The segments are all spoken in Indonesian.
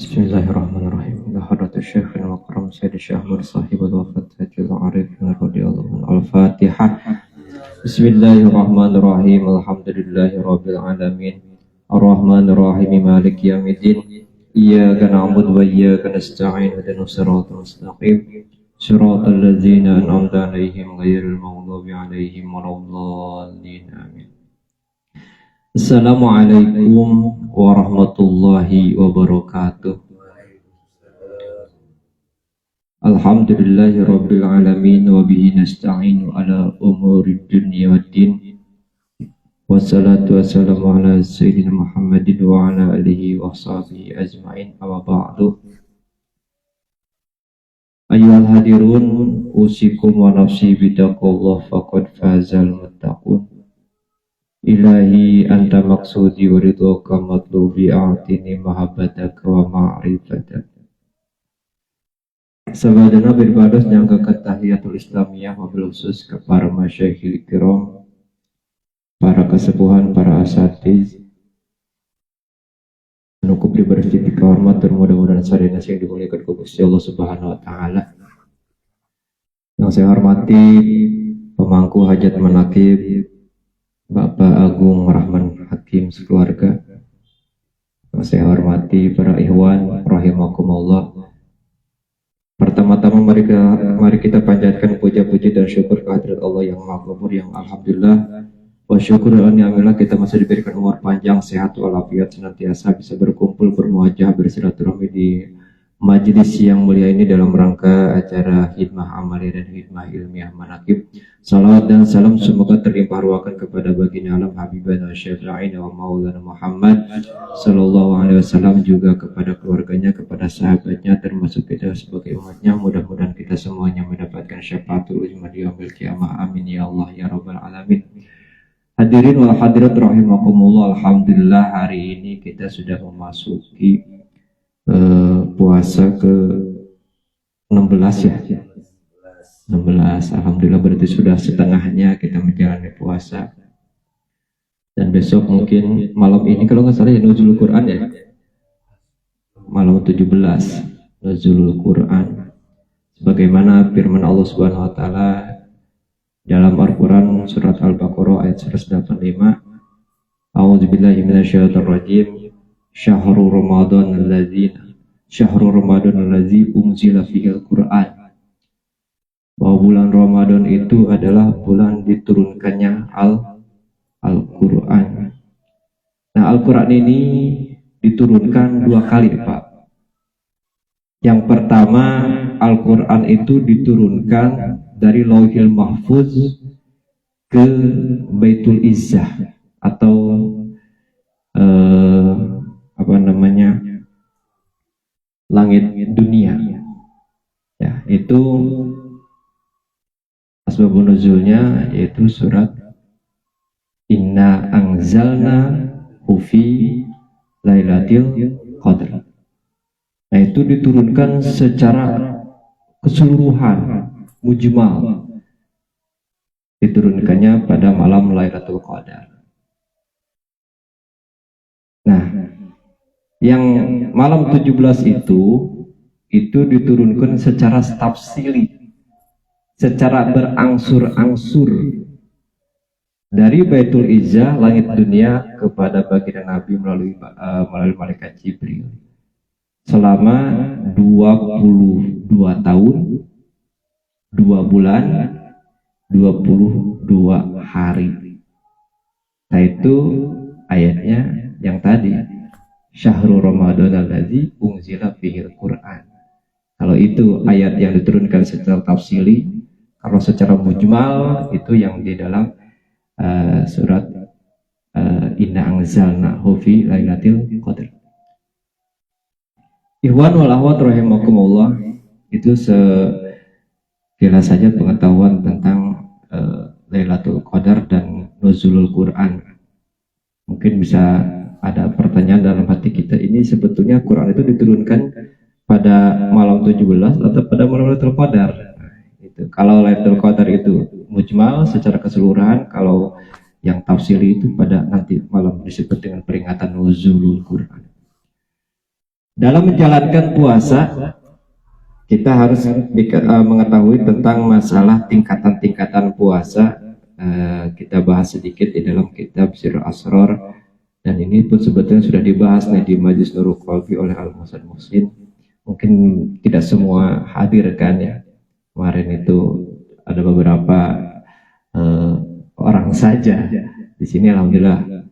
Bismillahirrahmanirrahim. Ila hadratus Syekhul Mukarram Sayyid Syekh Ahmad Sahibul Wafat Sajil Arifin radhiyallahu anhu. Al-Fatihah. Bismillahirrahmanirrahim. Alhamdulillahirabbil alamin. Ar-Rahmanirrahim. Maliki yaumiddin. Iyyaka na'budu wa iyyaka nasta'in. Ihdinas siratal mustaqim. Shiratal ladzina an'amta 'alaihim ghairil maghdubi 'alaihim waladdallin. Amin. Assalamualaikum warahmatullahi wabarakatuh. Alhamdulillahi rabbil alamin wa bihi nasta'inu ala umurid dunya waddin. Wassalatu wassalamu ala sayyidina Muhammadin wa ala alihi wa sahbihi ajma'in. Amma ba'du. Ayyuhal hadirun, usikum wa nafsi bitaqullah faqad fazal muttaqun. Ilahi anta maksudi wa ridhoka matlubi a'tini mahabbataka wa ma'rifataka. Sabadana berbadas yang ke tahiyatul islamiyah wabil khusus ke para masyayikhil kiram, para kesepuhan, para asatiz, menukub diberi kehormat dan mudah-mudahan sadaya yang dimuliakan ku Gusti Allah Subhanahu wa taala. Yang saya hormati pemangku hajat manakib Bapak Agung Rahman Hakim sekeluarga. Yang saya hormati para ikhwan rahimakumullah. Pertama-tama mari kita panjatkan puja-puji dan syukur kehadirat Allah yang Maha Pengampun, yang alhamdulillah wa syukur alhamdulillah kita masih diberikan umur panjang, sehat walafiat, senantiasa bisa berkumpul, bermuajah, bersilaturahmi di majelis yang mulia ini dalam rangka acara hikmah amali dan hikmah ilmiah manaqib. Salawat dan salam semoga terlimpah ruahkan kepada baginda alam habibana syafi'ina wa maulana Muhammad sallallahu alaihi wasallam, juga kepada keluarganya, kepada sahabatnya, termasuk kita sebagai umatnya. Mudah-mudahan kita semuanya mendapatkan syafaatul uzma di yaumil qiyamah. Amin ya Allah ya rabbal alamin. Hadirin wal hadirat rahimakumullah. Alhamdulillah hari ini kita sudah memasuki puasa ke 16 ya. 16, alhamdulillah berarti sudah setengahnya kita menjalani puasa. Dan besok mungkin malam ini kalau nggak salah ya nuzulul Quran ya. Malam 17 nuzulul Quran. Sebagaimana firman Allah Subhanahu wa taala dalam Al-Qur'an surat Al-Baqarah ayat 185. A'udzubillahi minasyaitonir rajim. Syahrul Ramadan allazi unzila fihil Qur'an. Bahwa bulan Ramadan itu adalah bulan diturunkannya Al-Qur'an. Nah, Al-Qur'an ini diturunkan 2 kali, Pak. Yang pertama, Al-Qur'an itu diturunkan dari Lauhil Mahfuz ke Baitul Izzah atau langit dunia. Ya, itu asbabun nuzulnya yaitu surat Inna anzalna fi lailatul qadr. Nah, itu diturunkan secara keseluruhan, mujmal. Diturunkannya pada malam Lailatul Qadar. Nah, yang malam 17 itu diturunkan secara tafsili, secara berangsur-angsur dari Baitul Izzah langit dunia kepada baginda Nabi melalui malaikat Jibril selama 22 tahun 2 bulan 22 hari. Nah, itu ayatnya yang tadi Syahrul Ramadan allazi unzila fihil Qur'an. Kalau itu ayat yang diturunkan secara tafsili, kalau secara mujmal itu yang di dalam surat Inna anzalnahu fi lailatul qadr. Ikhwan wal akhwat rahimakumullah, itu sekilas saja pengetahuan tentang Lailatul Qadar dan nuzulul Quran. Mungkin bisa ada pertanyaan dalam hati kita, ini sebetulnya Quran itu diturunkan pada malam 17 atau pada malam Lailatul Qadar? Itu kalau Lailatul Qadar itu mujmal secara keseluruhan, kalau Yang tafsiri itu pada nanti malam disebut dengan peringatan nuzulul Quran. Dalam menjalankan puasa, kita harus mengetahui tentang masalah tingkatan-tingkatan puasa. Kita bahas sedikit di dalam kitab Sirrul Asrar, dan ini pun sebetulnya sudah dibahas nih di Majlis Nurul Qalbi oleh Al-Muhsin Muhsin. Mungkin tidak semua hadir kan ya. Kemarin itu ada beberapa orang saja di sini, alhamdulillah.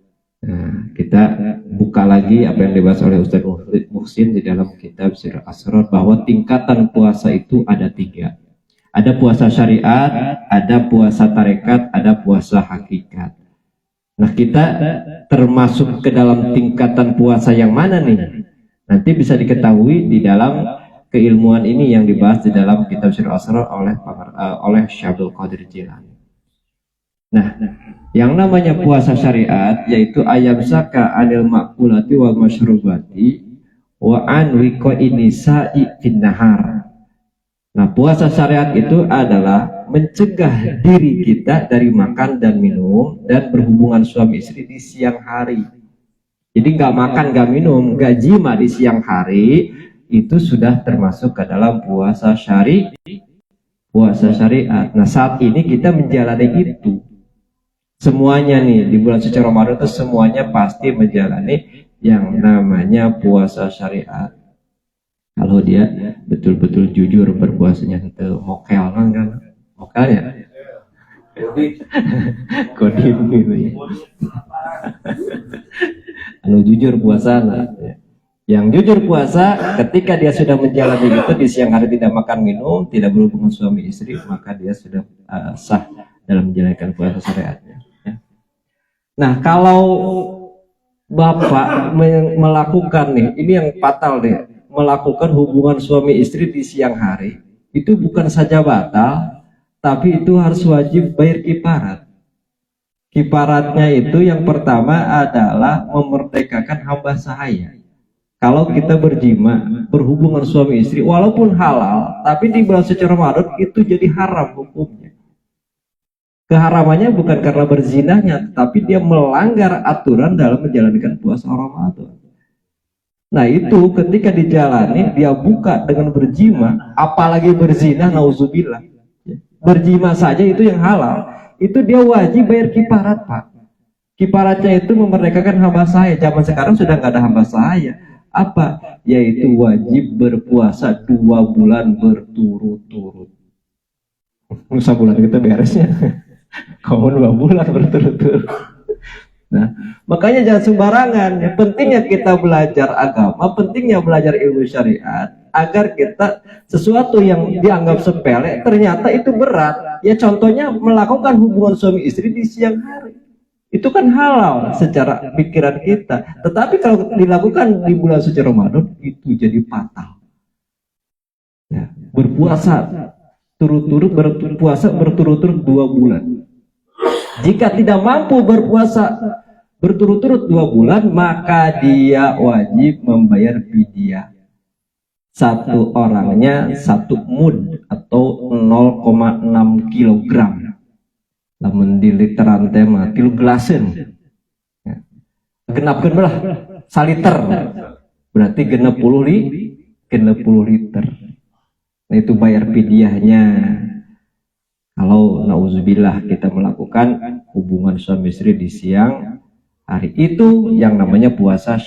Nah, kita buka lagi apa yang dibahas oleh Ustaz Muhsin di dalam kitab Sirrul Asrar, bahwa tingkatan puasa itu ada 3. Ada puasa syariat, ada puasa tarekat, ada puasa hakikat. Nah, kita termasuk ke dalam tingkatan puasa yang mana nih? Nanti bisa diketahui di dalam keilmuan ini yang dibahas di dalam kitab Sirrul Asrar oleh Syabul Qadir Jilani. Nah, yang namanya puasa syariat yaitu ayamsaka anil makulati wal masyrubati wa an wiqa'i nisa'i fin nahar. Nah, puasa syariat itu adalah mencegah diri kita dari makan dan minum dan berhubungan suami istri di siang hari. Jadi nggak makan, nggak minum, nggak jima di siang hari, itu sudah termasuk ke dalam puasa syariat. Nah, saat ini kita menjalani itu. Semuanya nih di bulan suci Ramadan itu semuanya pasti menjalani yang namanya puasa syariat. Kalau dia betul-betul jujur berpuasanya, itu mokel kan? Mokelnya? Kodim gitu ya. Anu jujur puasa, nah. Yang jujur puasa ketika dia sudah menjalani itu di siang hari, tidak makan minum, tidak berhubungan suami istri, maka dia sudah sah dalam menjalankan puasa syariatnya. Ya. Nah, kalau Bapak melakukan nih, ini yang fatal nih, melakukan hubungan suami istri di siang hari, itu bukan saja batal, tapi itu harus wajib bayar kifarat. Kifaratnya itu yang pertama adalah memerdekakan hamba sahaya. Kalau kita berjima, berhubungan suami istri, walaupun halal, tapi di bulan suci Ramadan itu jadi haram hukumnya. Keharamannya bukan karena berzinahnya, tapi dia melanggar aturan dalam menjalankan puasa Ramadan. Nah, itu ketika dijalani, dia buka dengan berjima, apalagi berzinah, nauzubillah. Berjima saja itu yang halal, itu dia wajib bayar kifarat, Pak. Kifaratnya itu memerdekakan hamba sahaya. Zaman sekarang sudah nggak ada hamba sahaya. Apa? Yaitu wajib berpuasa 2 bulan berturut-turut. Nusa bulan kita beresnya. Kamu 2 bulan berturut-turut. Nah, makanya jangan sembarangan. Yang pentingnya kita belajar agama, pentingnya belajar ilmu syariat, agar kita sesuatu yang dianggap sepele ternyata itu berat. Ya contohnya melakukan hubungan suami istri di siang hari. Itu kan halal secara pikiran kita. Tetapi kalau dilakukan di bulan suci Ramadan itu jadi fatal. Ya, berpuasa berturut-turut 2 bulan. Jika tidak mampu berpuasa berturut-turut 2 bulan, maka dia wajib membayar fidyah. Satu orangnya 1 mud atau 0,6 kilogram. Lamun di literan tema 3 gelasen. Genapkeun belah saliter. Berarti 60 liter. Nah, itu bayar fidyahnya. Kalau nauzubillah kita melakukan hubungan suami istri di siang hari, itu yang namanya puasa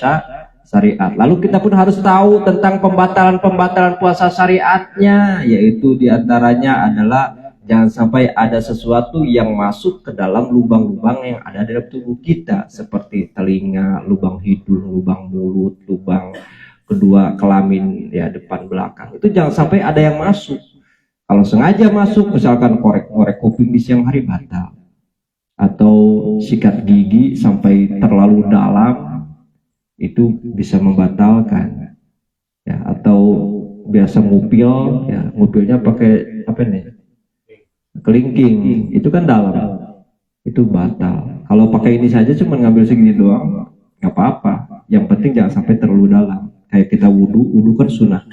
syariat. Lalu kita pun harus tahu tentang pembatalan puasa syariatnya, yaitu diantaranya adalah jangan sampai ada sesuatu yang masuk ke dalam lubang-lubang yang ada dalam tubuh kita, seperti telinga, lubang hidung, lubang mulut, lubang kedua kelamin ya depan belakang. Itu jangan sampai ada yang masuk. Kalau sengaja masuk, misalkan korek-korek kuping di siang hari, batal. Atau sikat gigi sampai terlalu dalam, itu bisa membatalkan. Ya, atau biasa ngupil, ya ngupilnya pakai apa nih? Kelingking, itu kan dalam. Itu batal. Kalau pakai ini saja cuma ngambil segini doang, nggak apa-apa. Yang penting jangan sampai terlalu dalam. Kayak kita wudhu kan sunnah.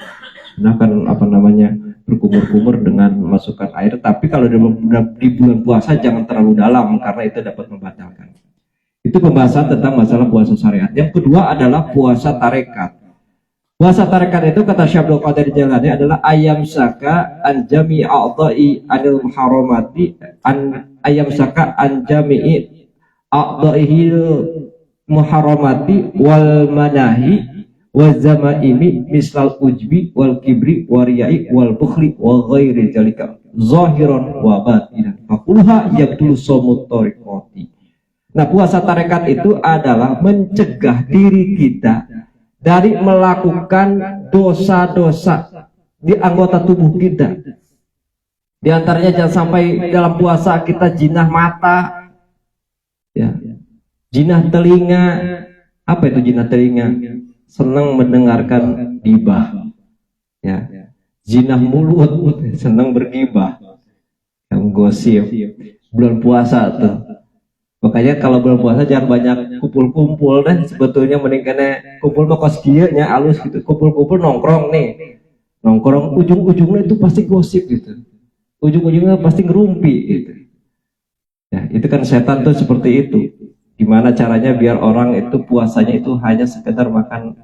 Sunnah kan apa namanya? Berkumur-kumur dengan masukkan air, tapi kalau di bulan puasa jangan terlalu dalam karena itu dapat membatalkan. Itu pembahasan tentang masalah puasa syariat. Yang kedua adalah puasa tarekat. Puasa tarekat itu kata Syekh Abdul Qadir Jailani adalah ayam saka an jami'i a'dha'i anil muharramati ayam saka an jami'i a'dha'ihil muharramati wal manahi wa zamaimi mislal ujbi wal kibri wariyai wal bukhli wa ghairi jalika zahiran wa batinan fakulha yabdul somut tariqati. Nah, puasa tarekat itu adalah mencegah diri kita dari melakukan dosa-dosa di anggota tubuh kita. Di antaranya jangan sampai dalam puasa kita jinah mata, ya, jinah telinga. Apa itu jinah telinga? Senang mendengarkan gibah, ya. Jinah mulut, senang bergibah, yang gosip. Bulan puasa tuh. Makanya kalau bulan puasa jangan banyak kumpul-kumpul deh. Sebetulnya mendingan kumpul mah kos kieunya alus gitu. Kumpul-kumpul nongkrong nih. Nongkrong ujung-ujungnya itu pasti gosip gitu. Ujung-ujungnya pasti ngerumpi gitu. Ya, itu kan setan tuh seperti itu. Gimana caranya biar orang itu puasanya itu hanya sekedar makan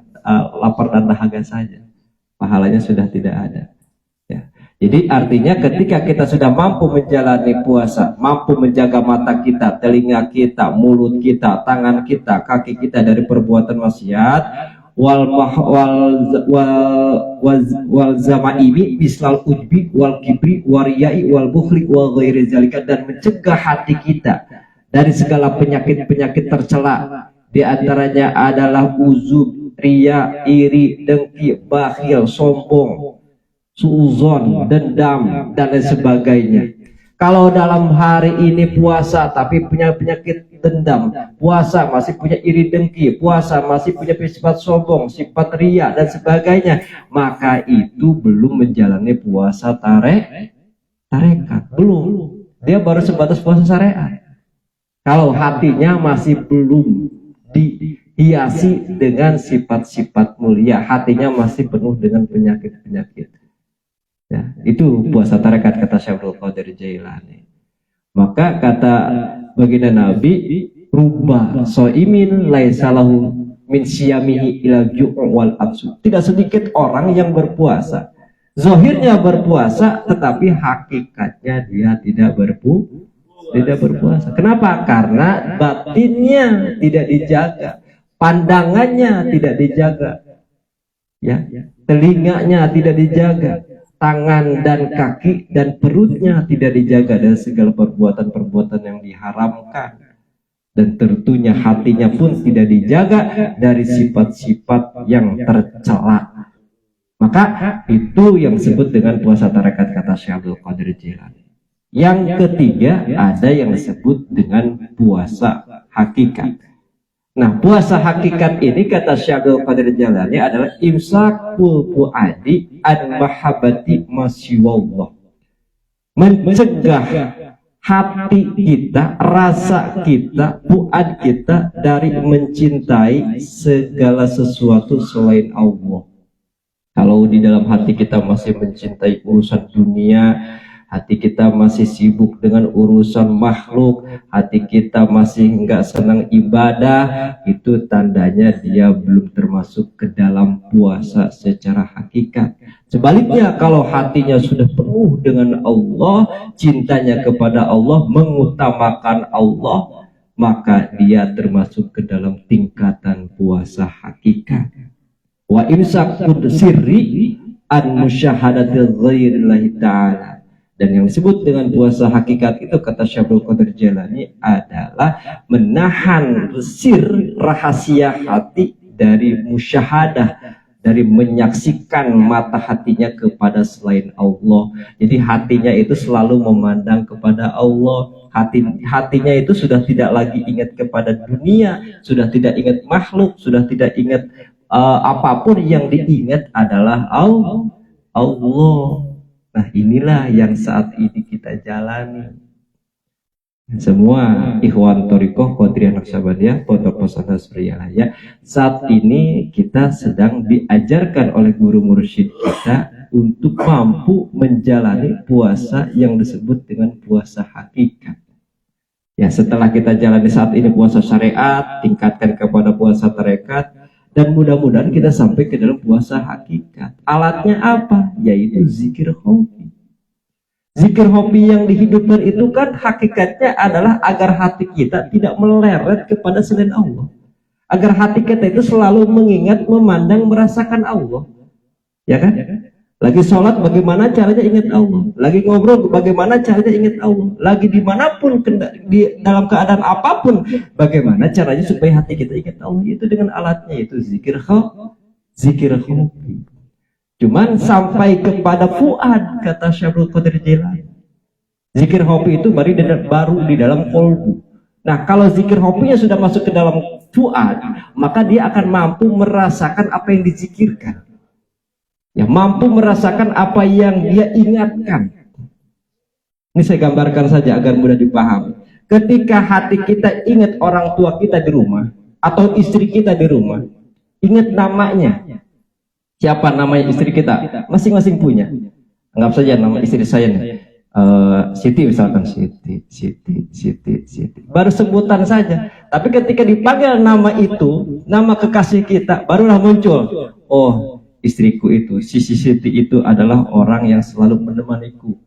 lapar dan dahaga saja. Pahalanya sudah tidak ada. Ya. Jadi artinya ketika kita sudah mampu menjalani puasa, mampu menjaga mata kita, telinga kita, mulut kita, tangan kita, kaki kita dari perbuatan maksiat, wal zamaimi bislal ujbi wal kibri wariyai wal bukhli wa ghairi zalika, dan mencegah hati kita dari segala penyakit-penyakit tercela. Di antaranya adalah uzub, riya, iri, dengki, bakhil, sombong, suuzon, dendam, dan lain sebagainya. Kalau dalam hari ini puasa tapi punya penyakit dendam, puasa masih punya iri dengki, puasa masih punya sifat sombong, sifat riya dan sebagainya, maka itu belum menjalani puasa tarekat. Belum. Dia baru sebatas puasa syariat. Kalau hatinya masih belum dihiasi dengan sifat-sifat mulia, hatinya masih penuh dengan penyakit-penyakit. Ya, itu puasa tarekat kata Syekh Abdul Qadir Jailani. Maka kata baginda Nabi, rubba shaimin laisa lahu min siyamihi ila ju' wal absu. Tidak sedikit orang yang berpuasa, zahirnya berpuasa tetapi hakikatnya dia tidak berpuasa. Kenapa? Karena batinnya tidak dijaga, pandangannya tidak dijaga, ya, telinganya tidak dijaga, tangan dan kaki dan perutnya tidak dijaga dari segala perbuatan-perbuatan yang diharamkan, dan tentunya hatinya pun tidak dijaga dari sifat-sifat yang tercela. Maka itu yang disebut dengan puasa tarekat kata Syekh Abdul Qadir Jailani. Yang ketiga ada yang disebut dengan puasa hakikat. Nah, puasa hakikat ini kata Syekh Abdul Qadir Jailani adalah imsakul fuadi an mahabbati masiwallah. Mencegah hati kita, rasa kita, fuad kita dari mencintai segala sesuatu selain Allah. Kalau di dalam hati kita masih mencintai urusan dunia, hati kita masih sibuk dengan urusan makhluk, hati kita masih enggak senang ibadah, itu tandanya dia belum termasuk ke dalam puasa secara hakikat. Sebaliknya, kalau hatinya sudah penuh dengan Allah, cintanya kepada Allah, mengutamakan Allah, maka dia termasuk ke dalam tingkatan puasa hakikat. Wa imsakun sirri an musyahadatil ghairillahi ta'ala. Dan yang disebut dengan puasa hakikat itu kata Syekh Abdul Qadir Jailani adalah menahan sir rahasia hati dari musyahadah, dari menyaksikan mata hatinya kepada selain Allah. Jadi hatinya itu selalu memandang kepada Allah. Hatinya itu sudah tidak lagi ingat kepada dunia, sudah tidak ingat makhluk, sudah tidak ingat apapun. Yang diingat adalah Allah. Nah, inilah yang saat ini kita jalani. Semua ikhwan thariqah Qadiriyah Naqsyabandiyah Pondok Pesantren Suryalaya, saat ini kita sedang diajarkan oleh guru mursyid kita untuk mampu menjalani puasa yang disebut dengan puasa hakikat. Ya, setelah kita jalani saat ini puasa syariat, tingkatkan kepada puasa tarekat, dan mudah-mudahan kita sampai ke dalam puasa hakikat. Alatnya apa? Yaitu zikir hobi. Zikir hobi yang dihidupkan itu kan hakikatnya adalah agar hati kita tidak meleret kepada selain Allah. Agar hati kita itu selalu mengingat, memandang, merasakan Allah. Ya kan? Lagi sholat bagaimana caranya ingat Allah. Lagi ngobrol bagaimana caranya ingat Allah. Lagi dimanapun, dalam keadaan apapun, bagaimana caranya supaya hati kita ingat Allah. Itu dengan alatnya, itu zikir hobi. Cuman sampai kepada fuad, kata Syaikhul Qadir Jilani. Zikir hobi itu baru di dalam kolbu. Nah, kalau zikir hobinya sudah masuk ke dalam fuad, maka dia akan mampu merasakan apa yang dizikirkan. Ya, mampu merasakan apa yang dia ingatkan. Ini saya gambarkan saja agar mudah dipahami. Ketika hati kita ingat orang tua kita di rumah, atau istri kita di rumah, ingat namanya. Siapa namanya istri kita? Masing-masing punya. Anggap saja nama istri saya nih. Siti misalkan, Siti. Baru sebutan saja. Tapi ketika dipanggil nama itu, nama kekasih kita, barulah muncul. Oh, istriku itu, Siti itu adalah orang yang selalu menemaniku,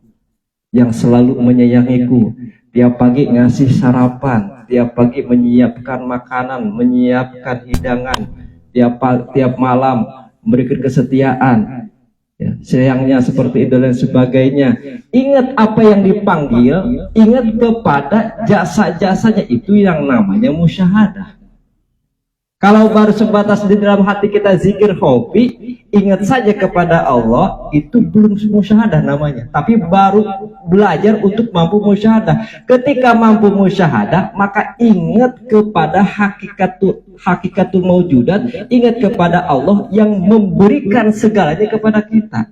yang selalu menyayangiku. Tiap pagi ngasih sarapan, tiap pagi menyiapkan makanan, menyiapkan hidangan, tiap malam memberikan kesetiaan, ya, sayangnya seperti itu dan sebagainya. Ingat apa yang dipanggil, ingat kepada jasa-jasanya, itu yang namanya musyahadah. Kalau baru sebatas di dalam hati kita zikir hobi, ingat saja kepada Allah, itu belum musyahadah namanya. Tapi baru belajar untuk mampu musyahadah. Ketika mampu musyahadah, maka ingat kepada hakikatul maujudat, ingat kepada Allah yang memberikan segalanya kepada kita.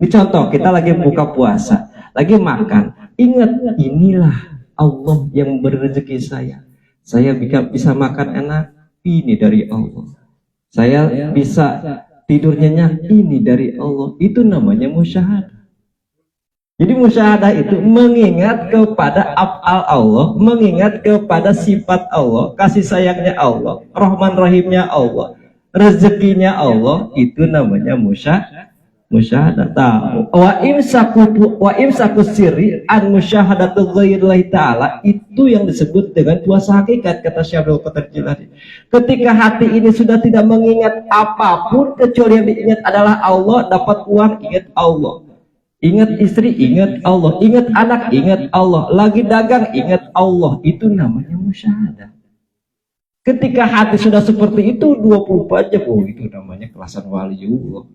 Ini contoh, kita lagi buka puasa, lagi makan, ingat inilah Allah yang memberi rezeki saya. Saya bisa makan enak, ini dari Allah. Saya bisa tidur nyenyak, ini dari Allah. Itu namanya musyahadah. Jadi musyahadah itu mengingat kepada af'al Allah, mengingat kepada sifat Allah, kasih sayangnya Allah, Rahman Rahimnya Allah, rezekinya Allah. Itu namanya musyahadah. Wa imsaku sirri an musyahadatul ghairillahi ta'ala, itu yang disebut dengan puasa hakikat, kata Syaikhul Qadir Jilani. Ketika hati ini sudah tidak mengingat apapun kecuali yang diingat adalah Allah, dapat uang ingat Allah, ingat istri ingat Allah, ingat anak ingat Allah, lagi dagang ingat Allah, itu namanya musyahadah. Ketika hati sudah seperti itu 24 jam, oh itu namanya kelasan waliullah.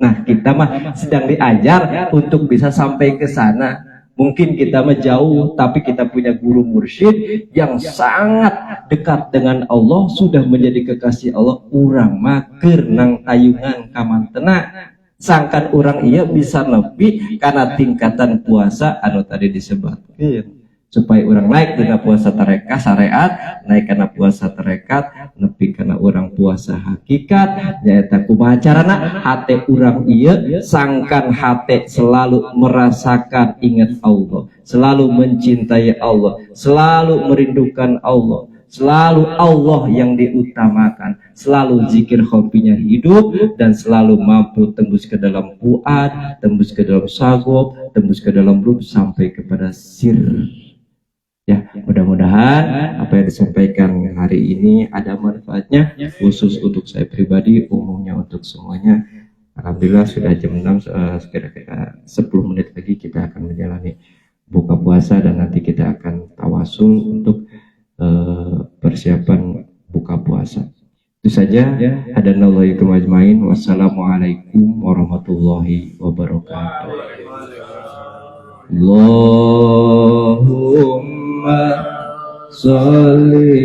Nah, kita mah sedang diajar untuk bisa sampai ke sana. Mungkin kita mah jauh, tapi kita punya guru mursyid yang sangat dekat dengan Allah, sudah menjadi kekasih Allah. Urang mah keur nang tayungan kamantena, sangkan urang iya bisa lebih karena tingkatan puasa anu tadi disebutkeun. Supaya orang naik dengan puasa tarekat syariat, naik karena puasa tarekat, nepi karena orang puasa hakikat. Nyaeta kumaha carana hate urang ieu sangkan hate selalu merasakan ingat Allah, selalu mencintai Allah, selalu merindukan Allah, selalu Allah yang diutamakan, selalu zikir hobinya hidup, dan selalu mampu tembus ke dalam fuad, tembus ke dalam sagob, tembus ke dalam ruh sampai kepada sir. Ya, mudah-mudahan apa yang disampaikan hari ini ada manfaatnya, khusus untuk saya pribadi, umumnya untuk semuanya. Alhamdulillah sudah jam 6, kira-kira 10 menit lagi kita akan menjalani buka puasa, dan nanti kita akan tawasul untuk persiapan buka puasa. Itu saja. Hadanallahu ajmain. Wassalamualaikum warahmatullahi wabarakatuh. Allahumma sholli